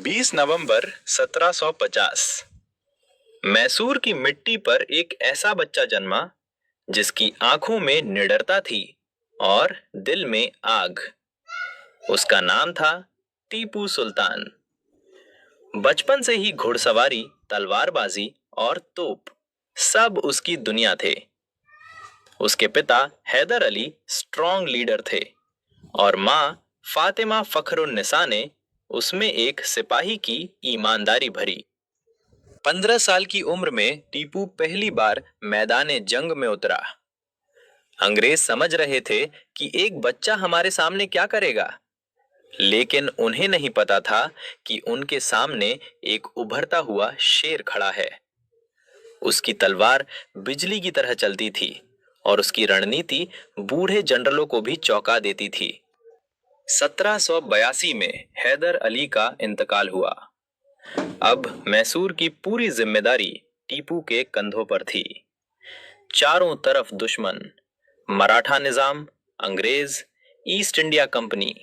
20 नवंबर 1750 मैसूर की मिट्टी पर एक ऐसा बच्चा जन्मा जिसकी आंखों में निडरता थी और दिल में आग। उसका नाम था टीपू सुल्तान। बचपन से ही घुड़सवारी, तलवारबाजी और तोप सब उसकी दुनिया थे। उसके पिता हैदर अली स्ट्रॉन्ग लीडर थे और मां फातिमा फखरुन्निसा ने उसमें एक सिपाही की ईमानदारी भरी। 15 साल की उम्र में टीपू पहली बार मैदाने जंग में उतरा। अंग्रेज समझ रहे थे कि एक बच्चा हमारे सामने क्या करेगा, लेकिन उन्हें नहीं पता था कि उनके सामने एक उभरता हुआ शेर खड़ा है। उसकी तलवार बिजली की तरह चलती थी और उसकी रणनीति बूढ़े जनरलों को भी चौंका देती थी। 1782 में हैदर अली का इंतकाल हुआ। अब मैसूर की पूरी जिम्मेदारी टीपू के कंधों पर थी। चारों तरफ दुश्मन, मराठा निजाम, अंग्रेज, ईस्ट इंडिया कंपनी,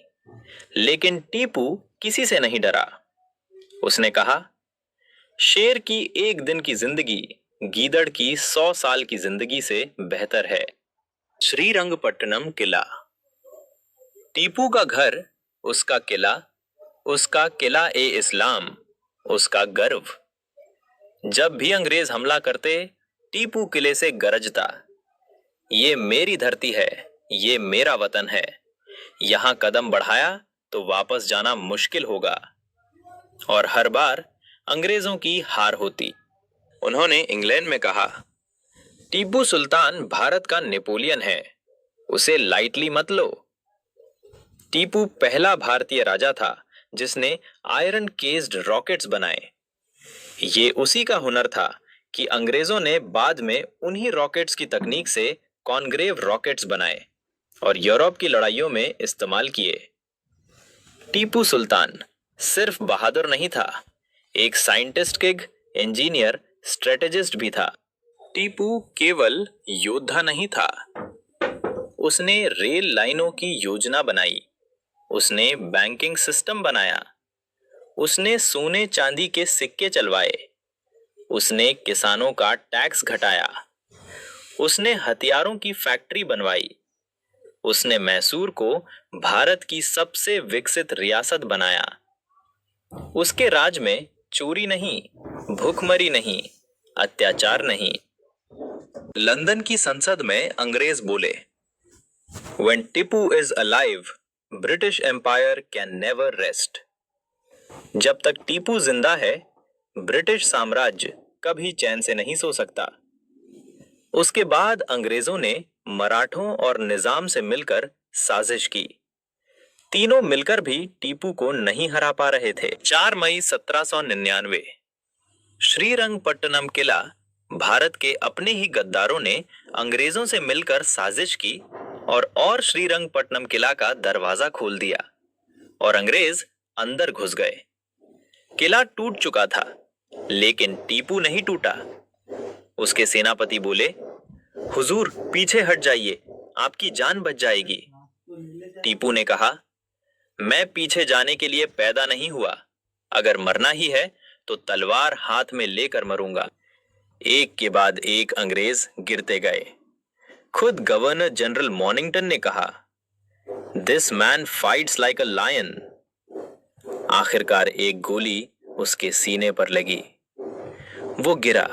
लेकिन टीपू किसी से नहीं डरा। उसने कहा, शेर की एक दिन की जिंदगी गीदड़ की 100 साल की जिंदगी से बेहतर है। श्रीरंगपट्टनम किला। टीपू का घर, उसका किला ए इस्लाम, उसका गर्व। जब भी अंग्रेज हमला करते, टीपू किले से गरजता, ये मेरी धरती है, ये मेरा वतन है, यहां कदम बढ़ाया तो वापस जाना मुश्किल होगा। और हर बार अंग्रेजों की हार होती। उन्होंने इंग्लैंड में कहा, टीपू सुल्तान भारत का नेपोलियन है, उसे लाइटली मत लो। टीपू पहला भारतीय राजा था जिसने आयरन केस्ड रॉकेट्स बनाए। ये उसी का हुनर था कि अंग्रेजों ने बाद में उन्हीं रॉकेट्स की तकनीक से कॉनग्रेव रॉकेट्स बनाए और यूरोप की लड़ाइयों में इस्तेमाल किए। टीपू सुल्तान सिर्फ बहादुर नहीं था, एक साइंटिस्ट किंग, इंजीनियर, स्ट्रेटेजिस्ट भी था। टीपू केवल योद्धा नहीं था, उसने रेल लाइनों की योजना बनाई, उसने बैंकिंग सिस्टम बनाया, उसने सोने चांदी के सिक्के चलवाए, उसने किसानों का टैक्स घटाया, उसने हथियारों की फैक्ट्री बनवाई, उसने मैसूर को भारत की सबसे विकसित रियासत बनाया। उसके राज में चोरी नहीं, भूखमरी नहीं, अत्याचार नहीं। लंदन की संसद में अंग्रेज बोले, When Tipu is alive, British Empire can never rest. जब तक टीपू जिंदा है, ब्रिटिश साम्राज्य कभी चैन से नहीं सो सकता। उसके बाद अंग्रेजों ने मराठों और निजाम से मिलकर साजिश की। तीनों मिलकर भी टीपू को नहीं हरा पा रहे थे। 4 मई 1799 श्रीरंगपट्टनम किला। भारत के अपने ही गद्दारों ने अंग्रेजों से मिलकर साजिश की और श्रीरंगपट्टनम किला का दरवाजा खोल दिया और अंग्रेज अंदर घुस गए। किला टूट चुका था, लेकिन टीपू नहीं टूटा। उसके सेनापति बोले, हुजूर पीछे हट जाइए, आपकी जान बच जाएगी। टीपू ने कहा, मैं पीछे जाने के लिए पैदा नहीं हुआ, अगर मरना ही है तो तलवार हाथ में लेकर मरूंगा। एक के बाद एक अंग्रेज गिरते गए। खुद गवर्नर जनरल मॉर्निंगटन ने कहा, this man fights like a lion. आखिरकार एक गोली उसके सीने पर लगी। वो गिरा,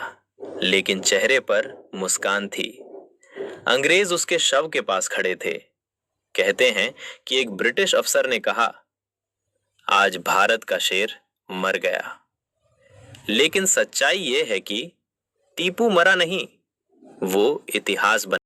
लेकिन चेहरे पर मुस्कान थी। अंग्रेज उसके शव के पास खड़े थे। कहते हैं कि एक ब्रिटिश अफसर ने कहा, आज भारत का शेर मर गया। लेकिन सच्चाई यह है कि टीपू मरा नहीं, वो इतिहास बन